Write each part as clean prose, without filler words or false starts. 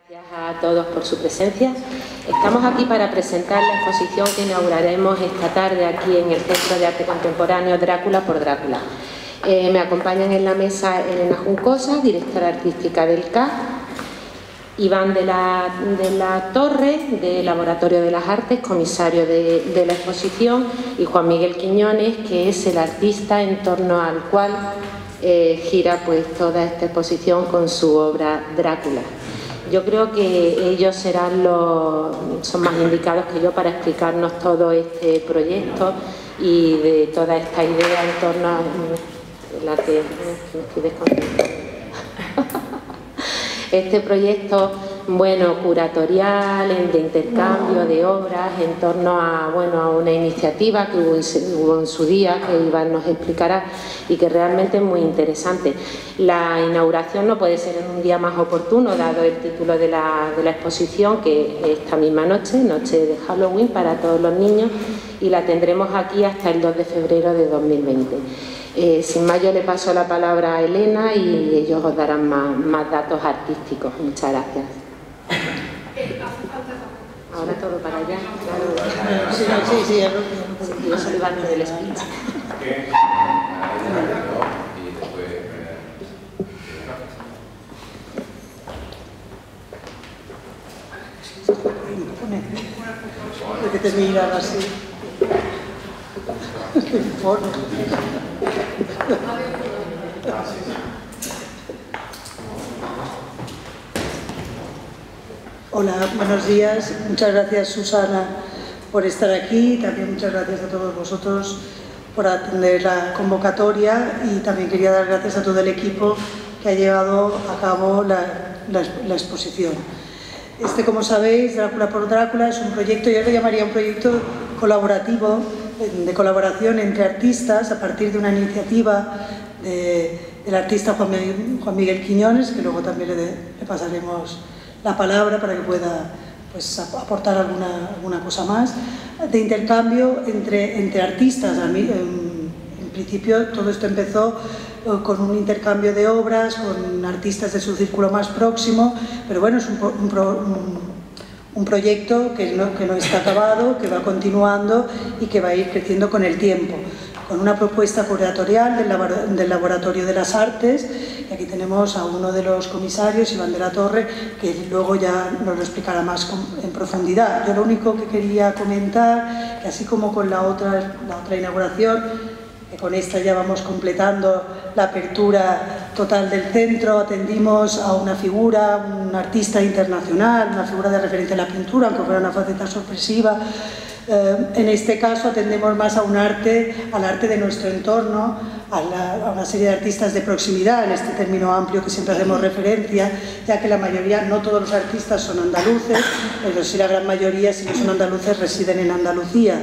Gracias a todos por su presencia. Estamos aquí para presentar la exposición que inauguraremos esta tarde aquí en el Centro de Arte Contemporáneo Drácula por Drácula. Me acompañan en la mesa Elena Juncosa, directora artística del CAC, Iván de la Torre, del Laboratorio de las Artes, comisario de la exposición, y Juan Miguel Quiñones, que es el artista en torno al cual gira pues toda esta exposición con su obra Drácula. Yo creo que ellos son más indicados que yo para explicarnos todo este proyecto y de toda esta idea en torno a la que me estoy desconcentrando. Este proyecto, bueno, curatorial, de intercambio de obras en torno a, bueno, a una iniciativa que hubo en su día, que Iván nos explicará, y que realmente es muy interesante. La inauguración no puede ser en un día más oportuno, dado el título de la exposición, que es esta misma noche de Halloween para todos los niños, y la tendremos aquí hasta el 2 de febrero de 2020. Sin más, yo le paso la palabra a Elena y ellos os darán más datos artísticos. Muchas gracias. Ahora todo para allá, claro. Sí. Yo soy parte del speech. Porque te miran así. Hola, buenos días. Muchas gracias, Susana, por estar aquí. También muchas gracias a todos vosotros por atender la convocatoria, y también quería dar gracias a todo el equipo que ha llevado a cabo la exposición. Como sabéis, Drácula por Drácula es un proyecto, yo lo llamaría un proyecto colaborativo, de colaboración entre artistas a partir de una iniciativa del artista Juan Miguel Quiñones, que luego también le pasaremos la palabra para que pueda pues, aportar alguna cosa más, de intercambio entre artistas. En principio todo esto empezó con un intercambio de obras con artistas de su círculo más próximo, pero bueno, es un proyecto que no está acabado, que va continuando y que va a ir creciendo con el tiempo, con una propuesta curatorial del Laboratorio de las Artes, y aquí tenemos a uno de los comisarios, Iván de la Torre, que luego ya nos lo explicará más en profundidad. Yo lo único que quería comentar, que así como con la otra inauguración, que con esta ya vamos completando la apertura total del centro, atendimos a una figura, un artista internacional, una figura de referencia en la pintura, aunque fuera una faceta sorpresiva. En este caso atendemos más al arte de nuestro entorno, a una serie de artistas de proximidad, en este término amplio que siempre hacemos referencia, ya que la mayoría, no todos los artistas son andaluces, pero sí la gran mayoría, si no son andaluces, residen en Andalucía.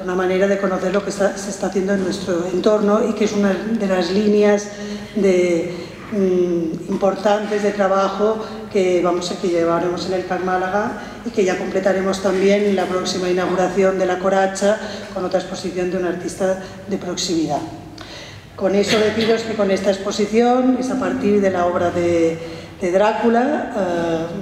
Una manera de conocer lo que se está haciendo en nuestro entorno, y que es una de las líneas importantes de trabajo que llevaremos en el CAC Málaga, y que ya completaremos también en la próxima inauguración de la Coracha con otra exposición de un artista de proximidad. Con eso deciros que con esta exposición es a partir de la obra de Drácula,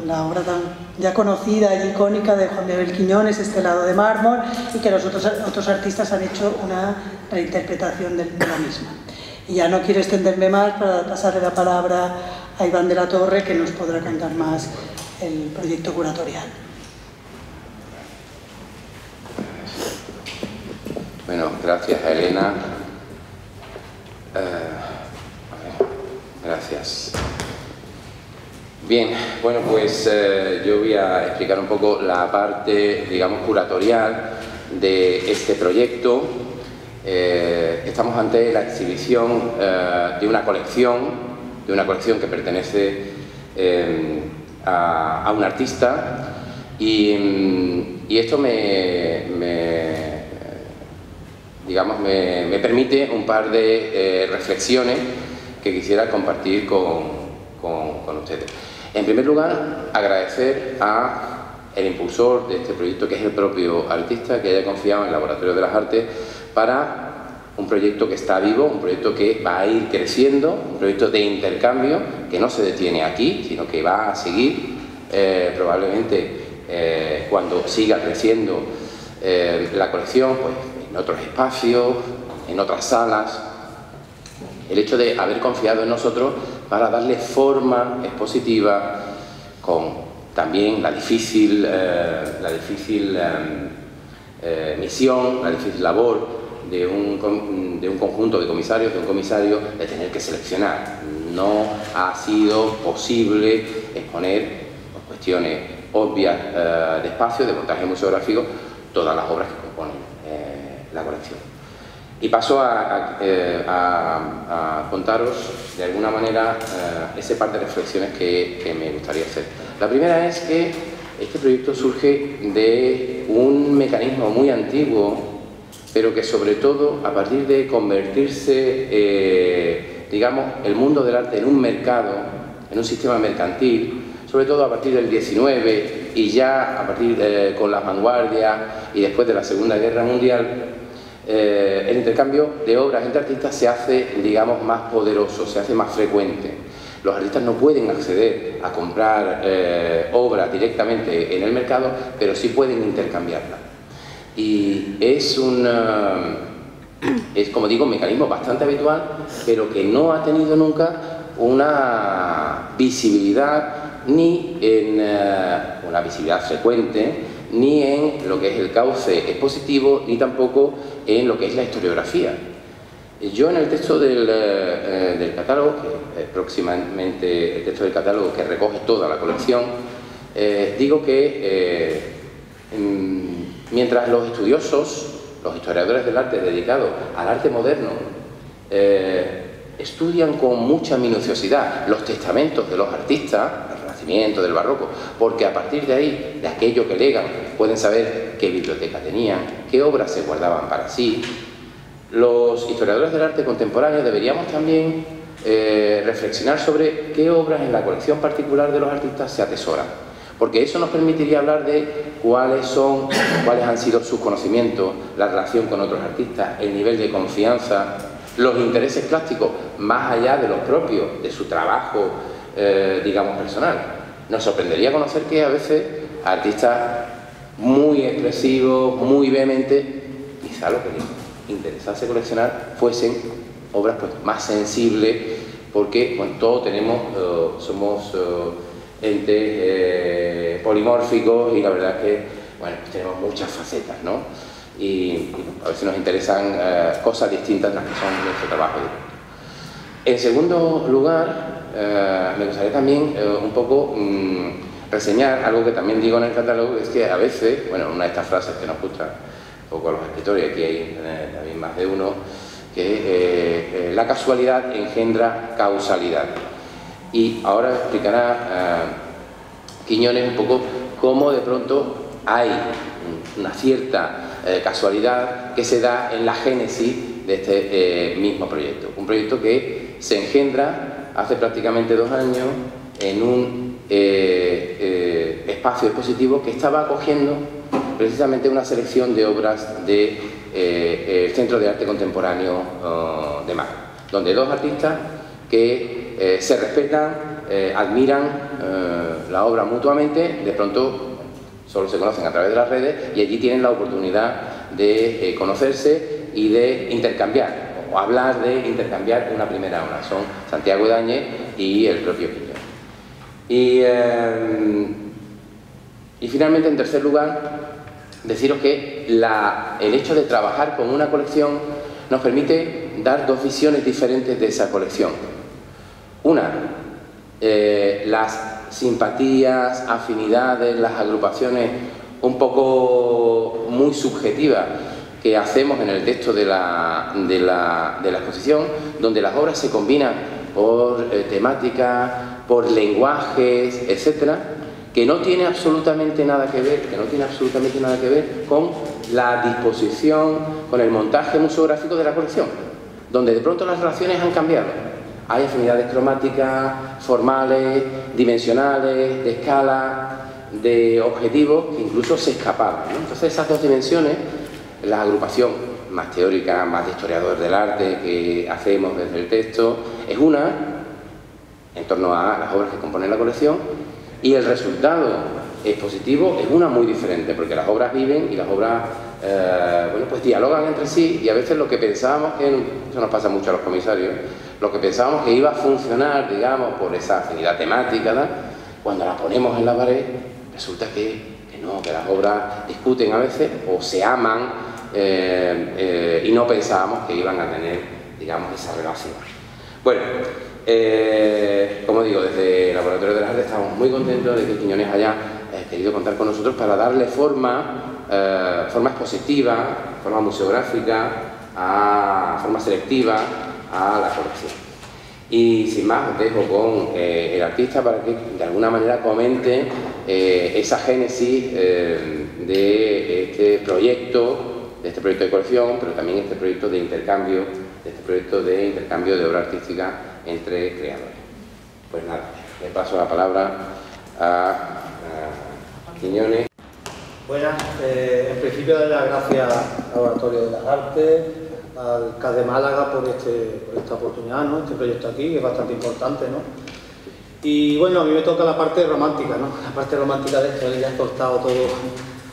la obra tan ya conocida y icónica de Juan Miguel Quiñones, Estelado de mármol, y que los otros artistas han hecho una reinterpretación de la misma. Y ya no quiero extenderme más para pasarle la palabra a Iván de la Torre, que nos podrá contar más el proyecto curatorial. Bueno, gracias a Elena. Gracias. Bien, bueno, pues yo voy a explicar un poco la parte, digamos, curatorial de este proyecto. Estamos ante la exhibición de una colección que pertenece a un artista, y esto me permite un par de reflexiones que quisiera compartir con ustedes. En primer lugar, agradecer al impulsor de este proyecto, que es el propio artista, que haya confiado en el Laboratorio de las Artes para un proyecto que está vivo, un proyecto que va a ir creciendo, un proyecto de intercambio que no se detiene aquí, sino que va a seguir probablemente cuando siga creciendo la colección, pues en otros espacios, en otras salas. El hecho de haber confiado en nosotros para darle forma expositiva con también la difícil misión, la difícil labor de un conjunto de comisarios, de un comisario, de tener que seleccionar. No ha sido posible exponer, por cuestiones obvias de espacio, de montaje museográfico, todas las obras que componen la colección. Y paso a contaros de alguna manera ese par de reflexiones que me gustaría hacer. La primera es que este proyecto surge de un mecanismo muy antiguo, pero que sobre todo a partir de convertirse, digamos, el mundo del arte en un mercado, en un sistema mercantil, sobre todo a partir del 19 y ya a partir con las vanguardias y después de la Segunda Guerra Mundial, el intercambio de obras entre artistas se hace, digamos, más poderoso, se hace más frecuente. Los artistas no pueden acceder a comprar obras directamente en el mercado, pero sí pueden intercambiarla. Y es como digo, un mecanismo bastante habitual, pero que no ha tenido nunca una visibilidad, ni en una visibilidad frecuente, ni en lo que es el cauce expositivo, ni tampoco en lo que es la historiografía. Yo en el texto del catálogo, próximamente el texto del catálogo que recoge toda la colección, digo que mientras los estudiosos, los historiadores del arte dedicados al arte moderno, estudian con mucha minuciosidad los testamentos de los artistas, del barroco, porque a partir de ahí, de aquello que legan, pueden saber qué biblioteca tenían, qué obras se guardaban para sí. Los historiadores del arte contemporáneo deberíamos también reflexionar sobre qué obras en la colección particular de los artistas se atesoran, porque eso nos permitiría hablar de cuáles han sido sus conocimientos, la relación con otros artistas, el nivel de confianza, los intereses plásticos, más allá de los propios, de su trabajo, digamos, personal. Nos sorprendería conocer que a veces artistas muy expresivos, muy vehementes, quizá lo que les interesase coleccionar fuesen obras pues más sensibles, porque bueno, todos somos entes polimórficos y la verdad es que bueno, pues tenemos muchas facetas, ¿no? Y a veces nos interesan cosas distintas a las que son nuestro trabajo directo. En segundo lugar, me gustaría también un poco reseñar algo que también digo en el catálogo, que es que a veces, bueno, una de estas frases que nos gusta un poco a los escritores, y aquí hay también más de uno, que la casualidad engendra causalidad. Y ahora explicará Quiñones un poco cómo de pronto hay una cierta casualidad que se da en la génesis de este mismo proyecto. Un proyecto que se engendra hace prácticamente 2 años en un espacio expositivo que estaba acogiendo precisamente una selección de obras del Centro de Arte Contemporáneo de Málaga, donde 2 artistas que se respetan, admiran la obra mutuamente, de pronto solo se conocen a través de las redes y allí tienen la oportunidad de conocerse y de intercambiar, o hablar de intercambiar una primera obra. Son Santiago Edañez y el propio Quiñones. Y finalmente, en tercer lugar, deciros que el hecho de trabajar con una colección nos permite dar 2 visiones diferentes de esa colección. Una, las simpatías, afinidades, las agrupaciones un poco muy subjetivas que hacemos en el texto de la exposición, donde las obras se combinan por temática, por lenguajes, etcétera, que no tiene absolutamente nada que ver, con la disposición, con el montaje museográfico de la colección, donde de pronto las relaciones han cambiado. Hay afinidades cromáticas, formales, dimensionales, de escala, de objetivos que incluso se escapaban, ¿no? Entonces esas 2 dimensiones, la agrupación más teórica, más de historiador del arte que hacemos desde el texto, es una, en torno a las obras que componen la colección, y el resultado es positivo, es una muy diferente, porque las obras viven y las obras bueno, pues dialogan entre sí, y a veces lo que pensábamos que, eso nos pasa mucho a los comisarios, lo que pensábamos que iba a funcionar, digamos, por esa afinidad temática, ¿no? Cuando la ponemos en la pared, resulta que no, que las obras discuten a veces o se aman y no pensábamos que iban a tener, digamos, esa relación. Bueno, como digo, desde el Laboratorio de las Artes estamos muy contentos de que Quiñones haya querido contar con nosotros para darle forma expositiva, forma museográfica, forma selectiva a la colección. Y sin más, os dejo con el artista para que de alguna manera comente esa génesis de este proyecto de colección, pero también este proyecto de intercambio, de obra artística entre creadores. Pues nada, le paso la palabra a Quiñones. Buenas, en principio doy las gracias al Laboratorio de las Artes, al CAS de Málaga por esta oportunidad, ¿no? Este proyecto aquí, que es bastante importante, ¿no? Y bueno, a mí me toca la parte romántica, ¿no? La parte romántica de esto, ya he cortado toda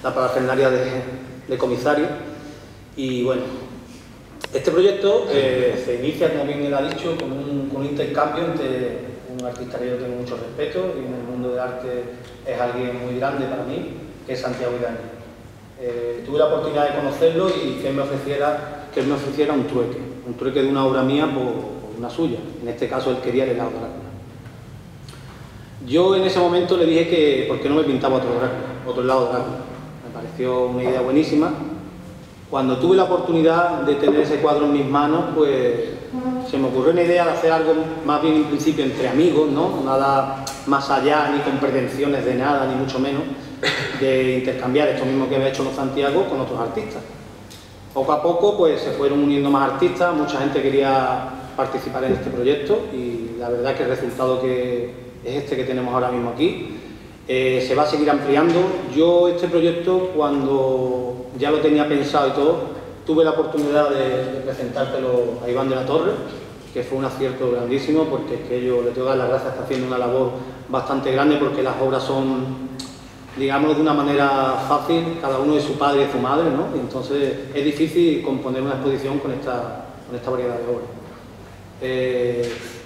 la parafernalia de comisario. Y bueno, este proyecto se inicia, como bien él ha dicho, con un intercambio entre un artista que yo tengo mucho respeto y en el mundo del arte es alguien muy grande para mí, que es Santiago Ibáñez. Tuve la oportunidad de conocerlo y que él me ofreciera un trueque de una obra mía por una suya. En este caso él quería el helado Drácula. Yo en ese momento le dije que por qué no me pintaba otro helado Drácula. Me pareció una idea buenísima. Cuando tuve la oportunidad de tener ese cuadro en mis manos, pues se me ocurrió una idea de hacer algo más bien en principio entre amigos, ¿no? Nada más allá, ni con pretensiones de nada, ni mucho menos, de intercambiar esto mismo que había hecho Santiago con otros artistas. Poco a poco pues se fueron uniendo más artistas, mucha gente quería participar en este proyecto y la verdad que el resultado que es este que tenemos ahora mismo aquí se va a seguir ampliando. Yo este proyecto, cuando ya lo tenía pensado y todo, tuve la oportunidad de presentártelo a Iván de la Torre, que fue un acierto grandísimo, porque es que yo le tengo que dar las gracias, está haciendo una labor bastante grande, porque las obras son, digamos, de una manera fácil, cada uno de su padre y de su madre, ¿no? Y entonces es difícil componer una exposición con esta variedad de obras.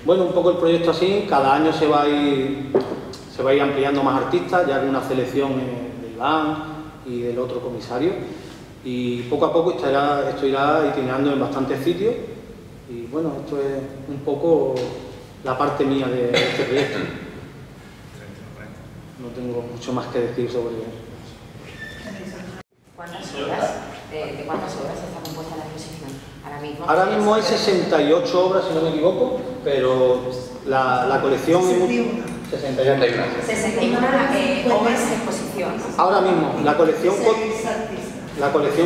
Bueno, un poco el proyecto así, cada año se va a ir ampliando más artistas, ya con una selección de Iván y del otro comisario, y poco a poco esto irá itinerando en bastantes sitios, y bueno, esto es un poco la parte mía de este proyecto. No tengo mucho más que decir sobre eso. ¿De cuántas obras está compuesta la exposición? Ahora mismo hay 68 obras, si no me equivoco, pero la colección... 61 obras de exposición. Ahora mismo, la colección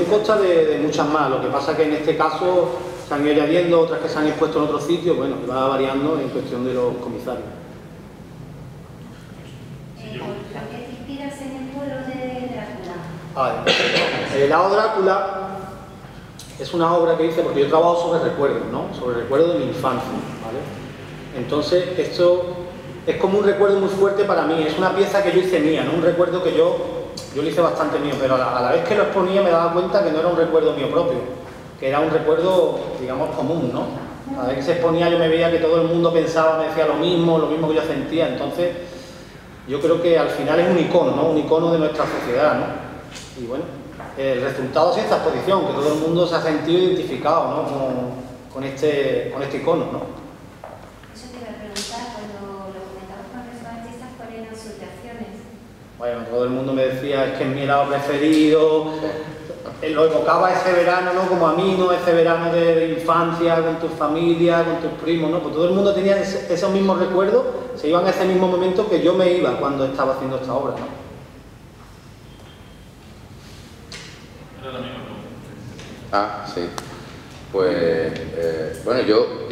consta de muchas más, lo que pasa es que en este caso se han ido añadiendo, otras que se han expuesto en otros sitios, bueno, que va variando en cuestión de los comisarios. ¿Por qué te inspiras en el pueblo de Drácula? El helado Drácula es una obra que hice porque yo trabajo sobre recuerdos, ¿no? Sobre recuerdos de mi infancia, ¿vale? Entonces, esto es como un recuerdo muy fuerte para mí, es una pieza que yo hice mía, ¿no? Un recuerdo que yo lo hice bastante mío, pero a la vez que lo exponía me daba cuenta que no era un recuerdo mío propio, que era un recuerdo, digamos, común, ¿no? A la vez que se exponía yo me veía que todo el mundo pensaba, me decía lo mismo que yo sentía, entonces yo creo que al final es un icono, ¿no? Un icono de nuestra sociedad, ¿no? Y bueno, el resultado es esta exposición, que todo el mundo se ha sentido identificado, ¿no? con este icono, ¿no? Eso te iba a preguntar, cuando lo comentabas con esos artistas, ¿cuáles eran sus reacciones? Bueno, todo el mundo me decía, es que es mi helado preferido, lo evocaba ese verano, ¿no? Como a mí, ¿no? Ese verano de infancia, con tu familia, con tus primos, ¿no? Pues todo el mundo tenía esos mismos recuerdos, se iban a ese mismo momento que yo me iba cuando estaba haciendo esta obra, ¿no? Ah, sí. Pues, bueno, yo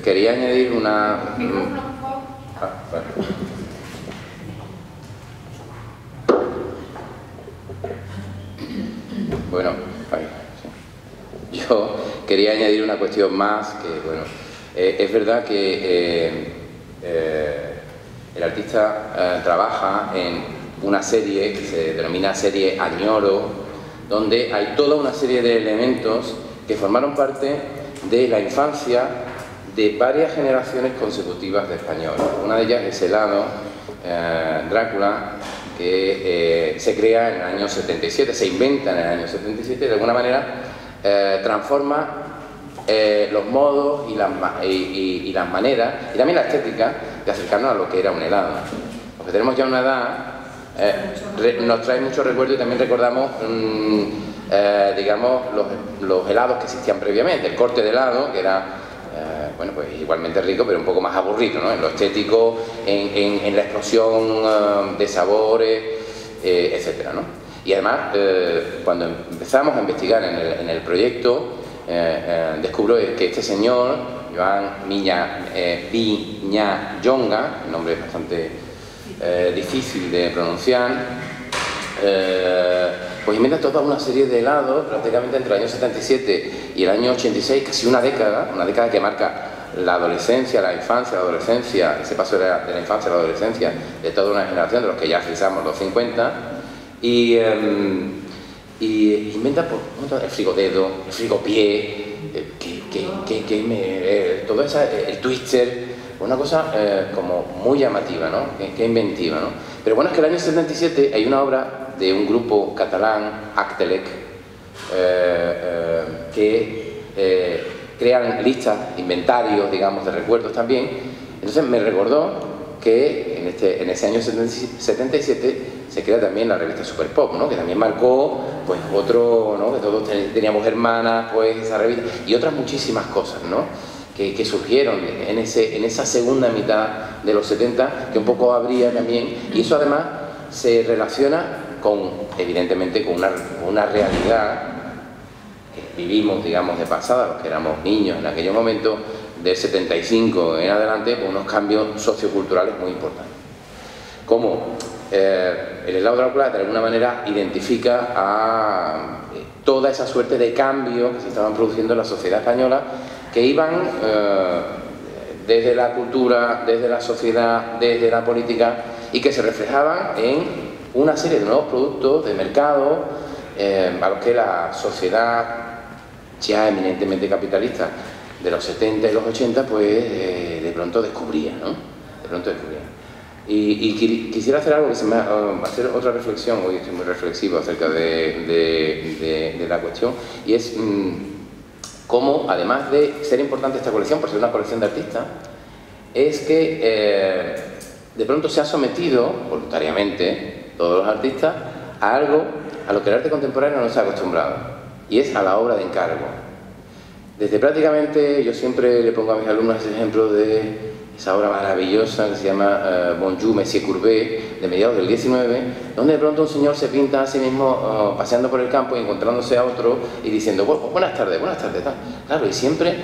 quería añadir una... Vale. Bueno, ahí, sí. Yo quería añadir una cuestión más, que bueno, es verdad que el artista trabaja en una serie que se denomina serie Añoro, donde hay toda una serie de elementos que formaron parte de la infancia de varias generaciones consecutivas de españoles. Una de ellas es Helado, Drácula, que se crea en el año 77, se inventa en el año 77 y de alguna manera transforma los modos y las maneras y también la estética de acercarnos a lo que era un helado. Los que tenemos ya una edad nos trae mucho recuerdo y también recordamos digamos los helados que existían previamente, el corte de helado que era bueno, pues igualmente rico pero un poco más aburrido, ¿no? En lo estético, en la explosión de sabores, etcétera, ¿no? Y además cuando empezamos a investigar en el proyecto descubro que este señor, Joan Viñallonga, el nombre es bastante difícil de pronunciar, pues inventa toda una serie de helados prácticamente entre el año 77 y el año 86, casi una década que marca la adolescencia, la infancia, la adolescencia, ese paso de la infancia a la adolescencia de toda una generación de los que ya pisamos los 50, y inventa el frigodedo, el frigopié, todo eso, el twister, una cosa como muy llamativa, ¿no? Que inventiva, ¿no? Pero bueno, es que el año 77 hay una obra de un grupo catalán, Actelec, que crean listas, inventarios, digamos, de recuerdos también. Entonces me recordó que en ese año 77 se crea también la revista Super Pop, ¿no? Que también marcó, pues, otro, ¿no? Que todos teníamos hermanas, pues, esa revista, y otras muchísimas cosas, ¿no? Que surgieron en esa segunda mitad de los 70, que un poco habría también, y eso además se relaciona evidentemente con una realidad que vivimos, digamos, de pasada, los que éramos niños en aquellos momentos, del 75 en adelante, con unos cambios socioculturales muy importantes. Como el helado Drácula de alguna manera identifica a toda esa suerte de cambios que se estaban produciendo en la sociedad española, que iban desde la cultura, desde la sociedad, desde la política, y que se reflejaban en una serie de nuevos productos de mercado a los que la sociedad ya eminentemente capitalista de los 70 y los 80 pues de pronto descubría, ¿no? De pronto descubría. Y quisiera hacer algo que se me hacer otra reflexión, hoy estoy muy reflexivo acerca de la cuestión, y es cómo, además de ser importante esta colección, por ser una colección de artistas, es que de pronto se ha sometido, voluntariamente, todos los artistas, a algo a lo que el arte contemporáneo no se ha acostumbrado, y es a la obra de encargo. Desde prácticamente, yo siempre le pongo a mis alumnos ese ejemplo de esa obra maravillosa que se llama Bonjour, Monsieur Courbet, de mediados del 19, donde de pronto un señor se pinta a sí mismo paseando por el campo y encontrándose a otro y diciendo, buenas tardes, tal. Claro, y siempre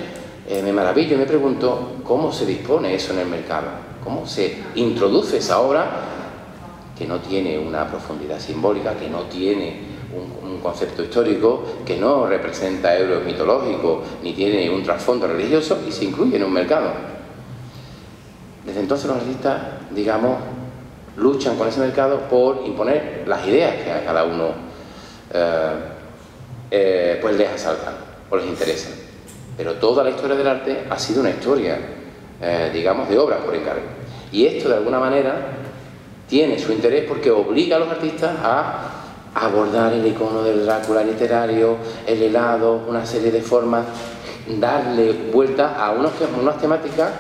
me maravillo y me pregunto cómo se dispone eso en el mercado, cómo se introduce esa obra que no tiene una profundidad simbólica, que no tiene un concepto histórico, que no representa héroes mitológicos, ni tiene un trasfondo religioso, y se incluye en un mercado. Desde entonces los artistas, digamos, luchan con ese mercado por imponer las ideas que a cada uno pues les asaltan o les interesan. Pero toda la historia del arte ha sido una historia, digamos, de obras por encargo. Y esto, de alguna manera, tiene su interés porque obliga a los artistas a abordar el icono del Drácula literario, el helado, una serie de formas, darle vuelta a unas temáticas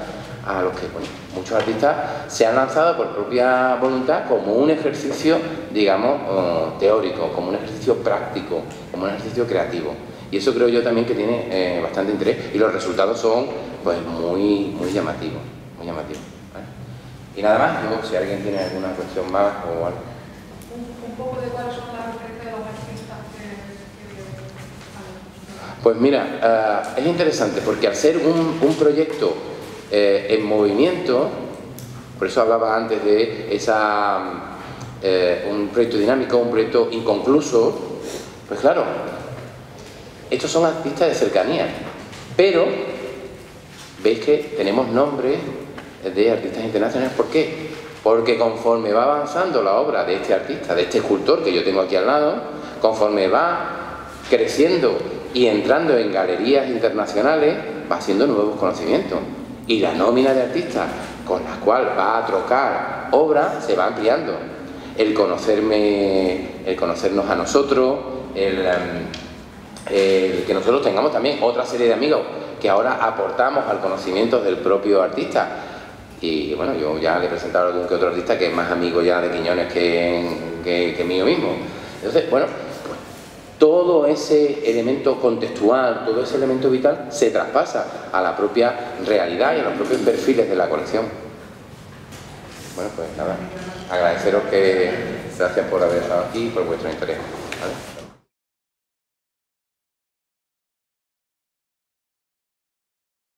a los que, bueno, muchos artistas se han lanzado por propia voluntad como un ejercicio, digamos, teórico, como un ejercicio práctico, como un ejercicio creativo. Y eso creo yo también que tiene bastante interés, y los resultados son, pues, muy llamativos, muy llamativos, ¿vale? Y nada más, si alguien tiene alguna cuestión más o algo. Un poco de cuáles son las referencias de los artistas Pues mira, es interesante porque al ser un proyecto en movimiento, por eso hablaba antes de un proyecto dinámico, un proyecto inconcluso, pues claro, estos son artistas de cercanía, pero veis que tenemos nombres de artistas internacionales. ¿Por qué? Porque conforme va avanzando la obra de este artista, de este escultor que yo tengo aquí al lado, conforme va creciendo y entrando en galerías internacionales, va haciendo nuevos conocimientos. Y la nómina de artistas con la cual va a trocar obra se va ampliando. El conocernos a nosotros, el que nosotros tengamos también otra serie de amigos que ahora aportamos al conocimiento del propio artista. Y bueno, yo ya le he presentado a algún que otro artista que es más amigo ya de Quiñones que mío mismo. Entonces, bueno, pues todo ese elemento contextual, todo ese elemento vital se traspasa a la propia realidad y a los propios perfiles de la colección. Bueno, pues nada, agradeceros que gracias por haber estado aquí y por vuestro interés, ¿vale?